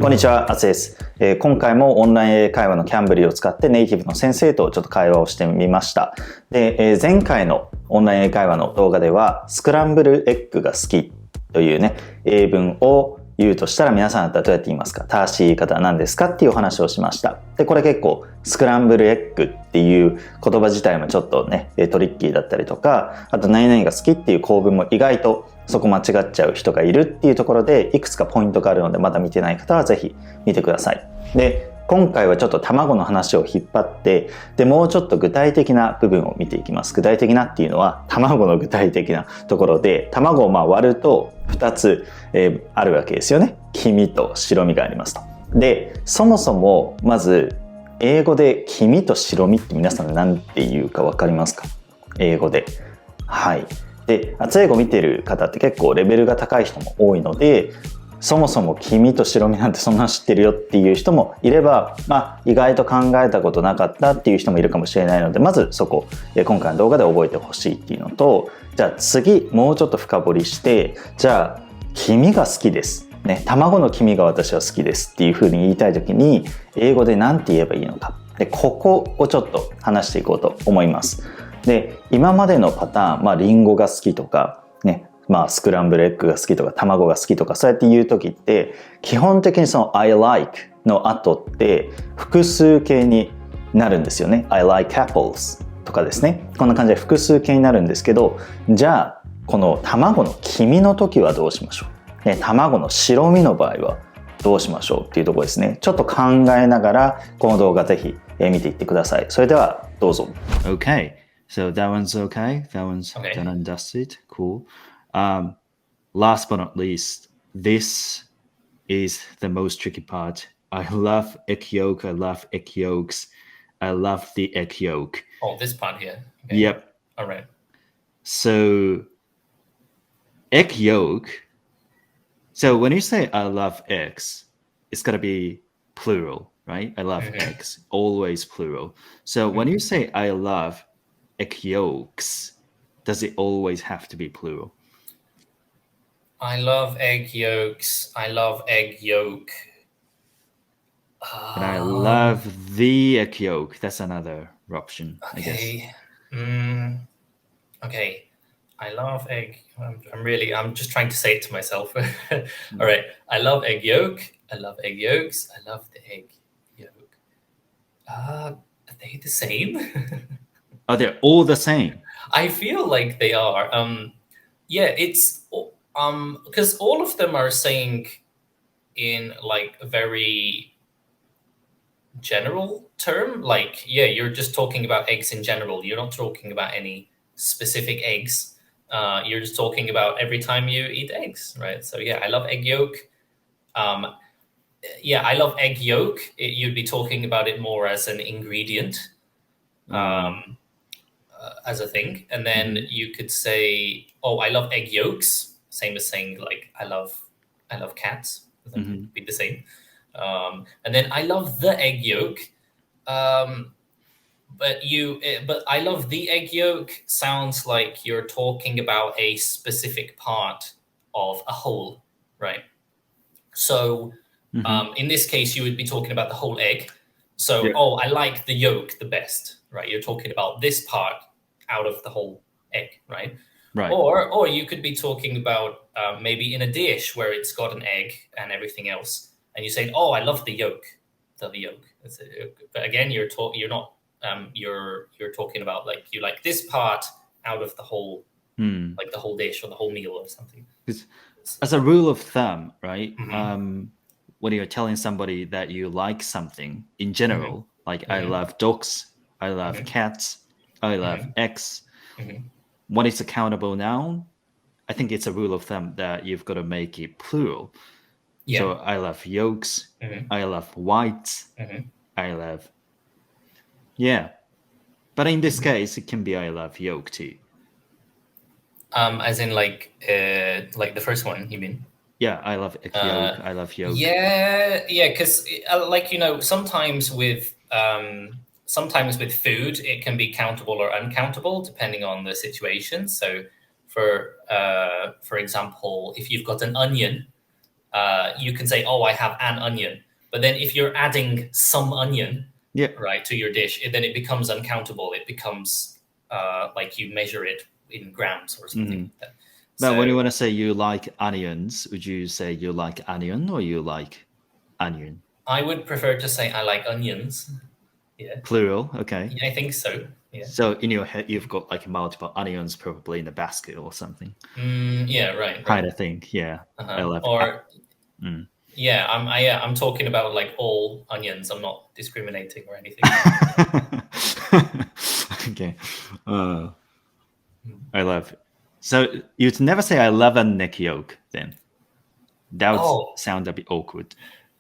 こんにちは、あつです。今回もオンライン英会話のCamblyを使ってネイティブの先生とちょっと会話をしてみました。で、前回のオンライン英会話の動画では、スクランブルエッグが好きというね、英文を言うとしたら皆さんだったらどうやって言いますか？正しい言い方は何ですかっていうお話をしました。で、これ結構スクランブルエッグっていう言葉自体もちょっとね、トリッキーだったりとか、あと何々が好きっていう構文も意外とそこ間違っちゃう人がいるっていうところで、いくつかポイントがあるので、まだ見てない方はぜひ見てください。で、今回はちょっと卵の話を引っ張って、で、もうちょっと具体的な部分を見ていきます。具体的なっていうのは、卵の具体的なところで、卵を割ると2つ、あるわけですよね。黄身と白身がありますと。で、そもそも、まず、英語で黄身と白身って皆さん何て言うかわかりますか？英語で。はい。で、Atsueigo見てる方って結構レベルが高い人も多いので、そもそも黄身と白身なんてそんな知ってるよっていう人もいれば、意外と考えたことなかったっていう人もいるかもしれないので、まずそこ、今回の動画で覚えてほしいっていうのと、じゃあ次もうちょっと深掘りして、じゃあ黄身が好きです。ね、卵の黄身が私は好きですっていうふうに言いたいときに、英語で何て言えばいいのか。で、ここをちょっと話していこうと思います。で、今までのパターン、リンゴが好きとか、ね、スクランブルエッグが好きとか、卵が好きとか、そうやって言うときって、基本的にその I like の後って複数形になるんですよね。I like apples とかですね。こんな感じで複数形になるんですけど、じゃあ、この卵の黄身の時はどうしましょう？ね、卵の白身の場合はどうしましょうっていうところですね。ちょっと考えながら、この動画ぜひ見ていってください。それでは、どうぞ。Okay.So that one's okay. That one's done and dusted. Cool. Last but not least, this is the most tricky part. I love egg yolk. I love egg yolks. I love the egg yolk. Oh, this part here. Okay. Yep. All right. So egg yolk. So when you say I love eggs, it's gotta be plural, right? I love eggs. Always plural. So when you say I love egg yolks, does it always have to be plural? I love egg yolks. I love egg yolk. And I love the egg yolk. That's another option, I guess. Okay. I love egg. I'm just trying to say it to myself. All right. I love egg yolk. I love egg yolks. I love the egg yolk. Are they the same? Are they all the same? I feel like they are. Yeah, it's because all of them are saying in like a very general term. Like, yeah, you're just talking about eggs in general. You're not talking about any specific eggs. You're just talking about every time you eat eggs, right? So yeah, I love egg yolk. Yeah, I love egg yolk. You'd be talking about it more as an ingredient. As a thing, and then you could say, "Oh, I love egg yolks." Same as saying like, "I love cats." It'd be the same. And then I love the egg yolk. But I love the egg yolk sounds like you're talking about a specific part of a whole, right? So in this case, you would be talking about the whole egg. So, oh, I like the yolk the best, right? You're talking about this part out of the whole egg, right? Right. Or you could be talking about maybe in a dish where it's got an egg and everything else, and you say, "Oh, I love the yolk." But again, you're talking about like you like this part out of the whole, like the whole dish or the whole meal or something. As a rule of thumb, right? When you're telling somebody that you like something in general, like I love dogs, I love cats, I love eggs. When it's a countable noun, I think it's a rule of thumb that you've got to make it plural. Yeah. So I love yolks, I love whites, I love... Yeah. But in this case, it can be I love yolk too. As in like the first one, you mean? Yeah, I love egg yolk, I love yolk. Yeah, because like, you know, sometimes with food, it can be countable or uncountable depending on the situation. So for example, if you've got an onion, you can say, oh, I have an onion. But then if you're adding some onion, right, to your dish, then it becomes uncountable. It becomes like you measure it in grams or something like that. But when you want to say you like onions, would you say you like onion or you like onion? I would prefer to say I like onions. Yeah. Plural, okay. Yeah, I think so. Yeah. So in your head, you've got like multiple onions probably in a basket or something. Yeah, right. Kind of thing, yeah. I love it. Yeah, I'm talking about like all onions. I'm not discriminating or anything. Okay. I love it. So you'd never say I love an egg yolk then. That would sound a bit awkward.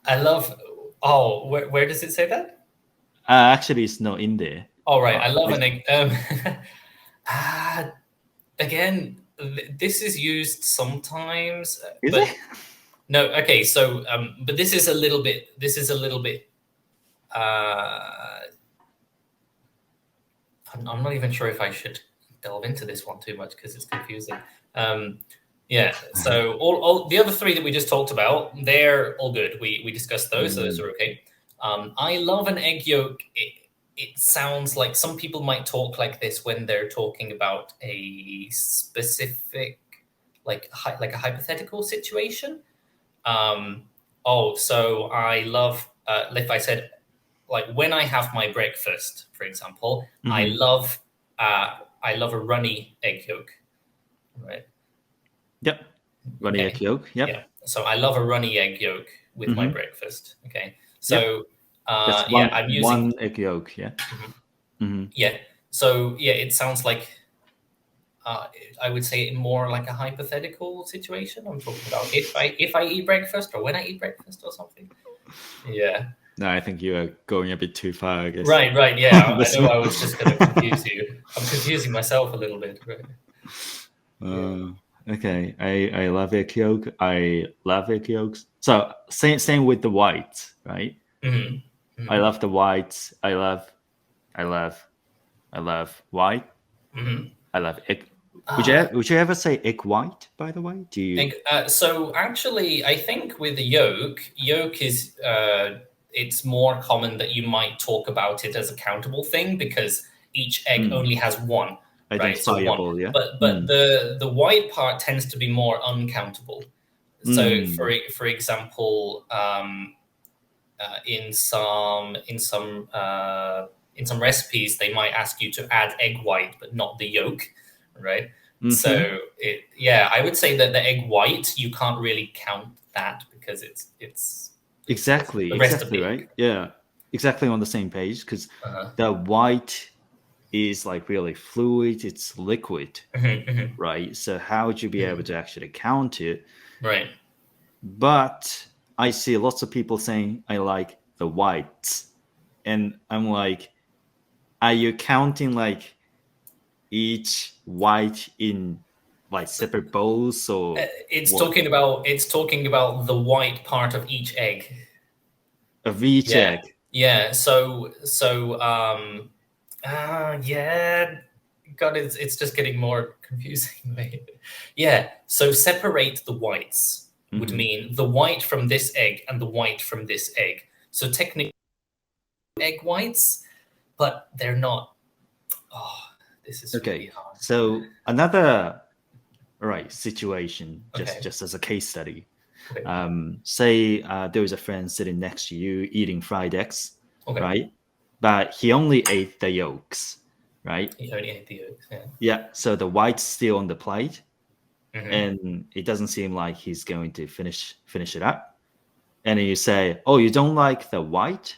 I love. Oh, where does it say that? Actually, it's not in there. Oh, right. I love an egg. Again, this is used sometimes. Is it? No. Okay. So, but this is a little bit. I'm not even sure if I should delve into this one too much because it's confusing. Yeah. So all the other three that we just talked about, they're all good. We discussed those. So those are okay. I love an egg yolk. It sounds like some people might talk like this when they're talking about a specific, like a hypothetical situation. So I love, if I said, like when I have my breakfast, for example, I love a runny egg yolk, right? Yep. Runny egg yolk. Yep. Yeah. So I love a runny egg yolk with my breakfast. Okay. So I'm using one egg yolk. Yeah. Yeah. So yeah, it sounds like I would say more like a hypothetical situation. I'm talking about if I eat breakfast or when I eat breakfast or something. Yeah. No, I think you are going a bit too far, I guess. Right. Yeah. I know I was just going to confuse you. I'm confusing myself a little bit. Right? Okay. I love egg yolk. I love egg yolks. So same with the whites, right? I love the whites. I love white. I love egg. Would you ever say egg white, by the way? Do you? So actually, I think with the yolk is it's more common that you might talk about it as a countable thing because each egg only has one. Right? So one. Yeah. But the white part tends to be more uncountable. So for example, in some recipes, they might ask you to add egg white, but not the yolk, right? So I would say that the egg white, you can't really count that because it's exactly right. Yeah, exactly on the same page because the white is like really fluid, it's liquid, right? So how would you be able to actually count it? Right. But I see lots of people saying I like the whites, and I'm like, are you counting like each white in like separate bowls or? It's talking about the white part of each egg. Of each egg. Yeah. So God, it's just getting more confusing. Yeah. So separate the whites would mean the white from this egg and the white from this egg. So technically egg whites, but they're not. Oh, this is really hard. So another situation, just as a case study. Okay. Say there was a friend sitting next to you eating fried eggs, right? But he only ate the yolks, right? He only ate the yolks, Yeah, so the white's still on the plate, and it doesn't seem like he's going to finish it up. And then you say, oh, you don't like the white?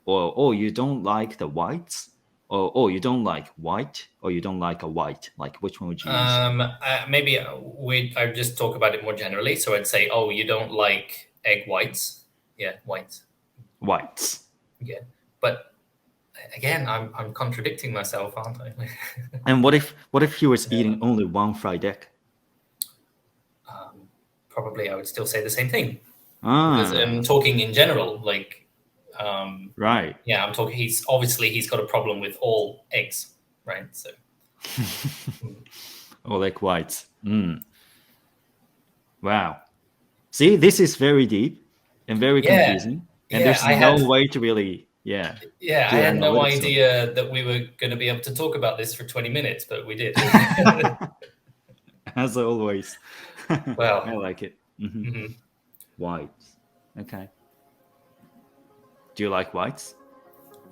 Or, oh, you don't like the whites? Or, oh, you don't like white? Or you don't like a white? Like, which one would you use? Maybe I'd just talk about it more generally. So I'd say, oh, you don't like egg whites? Yeah, whites. Whites. Yeah, but again, I'm contradicting myself, aren't I? And what if he was eating only one fried egg? Probably I would still say the same thing. Because I'm talking in general, like right. Yeah, I'm talking he's got a problem with all eggs, right? So all egg whites. Wow. See, this is very deep and very Yeah. confusing. And Yeah, there's I no had- way to really, Yeah, do I had no analytics of it. idea that we were going to be able to talk about this for 20 minutes, but we did. As always. Well. I like it. Mhm. Whites. Okay. Do you like whites?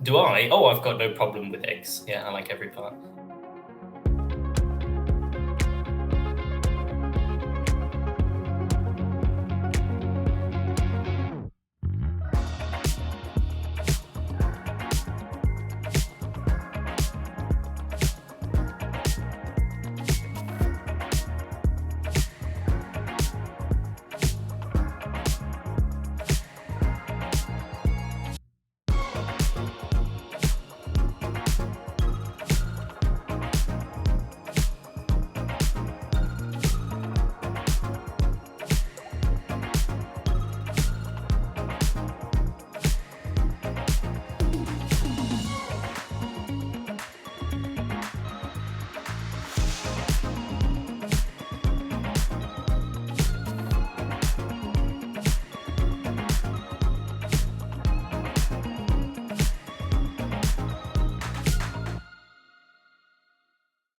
Do I? Oh, I've got no problem with eggs. Yeah, I like every part.